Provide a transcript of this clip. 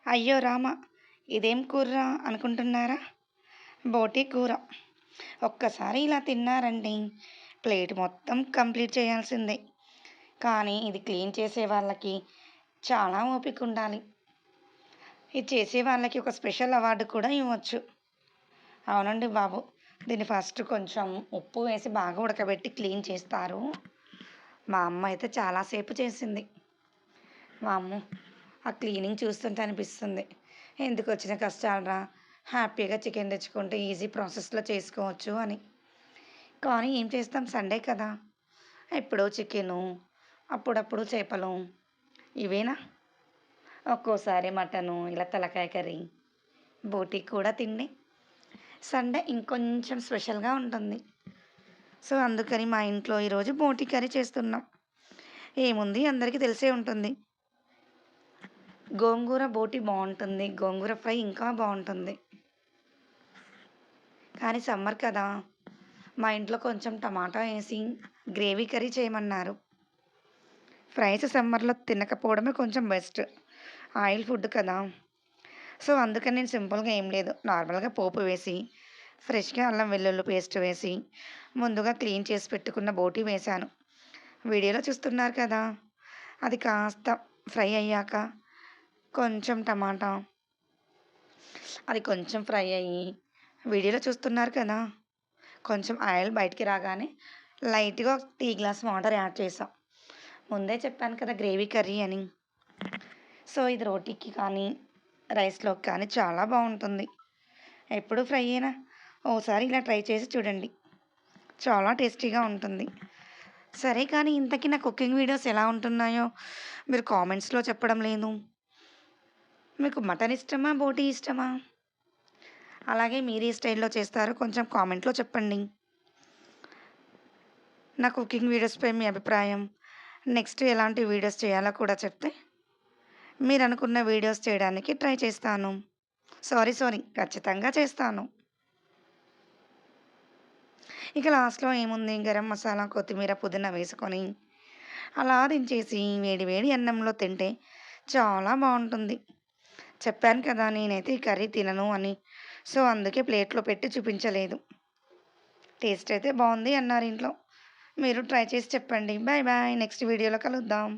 అయ్యో రామ! ఇదేం కూరరా అనుకుంటున్నారా? బోటి కూర. ఒక్కసారి ఇలా తిన్నారంటే ప్లేట్ మొత్తం కంప్లీట్ చేయాల్సిందే. కానీ ఇది క్లీన్ చేసే వాళ్ళకి చాలా ఓపిక ఉండాలి. ఇది చేసే వాళ్ళకి ఒక స్పెషల్ అవార్డు కూడా ఇవ్వచ్చు. అవునండి బాబు. దీన్ని ఫస్ట్ కొంచెం ఉప్పు వేసి బాగా ఉడకబెట్టి క్లీన్ చేస్తారు. మా అమ్మ అయితే చాలా సేపు చేసింది. వామ్మో! ఆ క్లీనింగ్ చూస్తుంటే అనిపిస్తుంది. ఎందుకొచ్చిన కష్టాలురా! హ్యాపీగా చికెన్ తెచ్చుకుంటే ఈజీ ప్రాసెస్‌లో చేసుకోవచ్చు అని. కానీ ఏం చేస్తాం, సండే కదా! ఎప్పుడో చికెను, అప్పుడప్పుడు చేపలు ఇవేనా? ఒక్కోసారి మటను, ఇలా తలకాయ కర్రీ, బోటి కూడా తిండి. సండే ఇంకొంచెం స్పెషల్‌గా ఉంటుంది. సో, అందుకని మా ఇంట్లో ఈరోజు బోటి కర్రీ చేస్తున్నాం. ఏముంది, అందరికీ తెలిసే ఉంటుంది. గోంగూర బోటి బావుంటుంది. గోంగూర ఫ్రై ఇంకా బావుంటుంది. కానీ సమ్మర్ కదా! మా ఇంట్లో కొంచెం టమాటా ఏసి గ్రేవీ కర్రీ చేయమన్నారు. ఫ్రైస్ సమ్మర్‌లో తినకపోవడమే కొంచెం బెస్ట్. ఆయిల్ ఫుడ్ కదా! సో, అందుకని నేను సింపుల్‌గా ఏం లేదు. నార్మల్‌గా పోపు వేసి, ఫ్రెష్‌గా అల్లం వెల్లుల్లి పేస్ట్ వేసి, ముందుగా క్లీన్ చేసి పెట్టుకున్న బోటి వేశాను. వీడియోలో చూస్తున్నారు కదా! అది కాస్త ఫ్రై అయ్యాక కొంచెం టమాటా, అది కొంచెం ఫ్రై అయ్యి వీడియోలో చూస్తున్నారు కదా! కొంచెం ఆయిల్ బయటికి రాగానే లైట్‌గా ఒక టీ గ్లాస్ వాటర్ యాడ్ చేశా. ముందే చెప్పాను కదా గ్రేవీ కర్రీ అని. సో, ఇది రోటీకి కానీ, రైస్‌లోకి కానీ చాలా బావుంటుంది. ఎప్పుడు ఫ్రైయేనా? ఓసారి ఇలా ట్రై చేసి చూడండి. చాలా టేస్టీగా ఉంటుంది. సరే కానీ ఇంతకీ నా కుకింగ్ వీడియోస్ ఎలా ఉంటున్నాయో మీరు కామెంట్స్‌లో చెప్పడం లేదు. మీకు మటన్ ఇష్టమా? బోటీ ఇష్టమా? అలాగే మీరు ఏ స్టైల్‌లో చేస్తారో కొంచెం కామెంట్‌లో చెప్పండి. నా కుకింగ్ వీడియోస్‌పై మీ అభిప్రాయం, నెక్స్ట్ ఎలాంటి వీడియోస్ చేయాలో కూడా చెప్తే మీరనుకున్న వీడియోస్ చేయడానికి ట్రై చేస్తాను. సారీ. ఖచ్చితంగా చేస్తాను. ఇక లాస్ట్‌లో ఏముంది, గరం మసాలా, కొత్తిమీర, పుదీనా వేసుకొని అలా దించేసి వేడి వేడి అన్నంలో తింటే చాలా బావుంటుంది. చెప్పాను కదా! నేనైతే ఈ కర్రీ తినను అని. సో, అందుకే ప్లేట్‌లో పెట్టి చూపించలేదు. టేస్ట్ అయితే బావుంది అన్నారు ఇంట్లో. మీరు ట్రై చేసి చెప్పండి. బాయ్ నెక్స్ట్ వీడియోలో కలుద్దాం.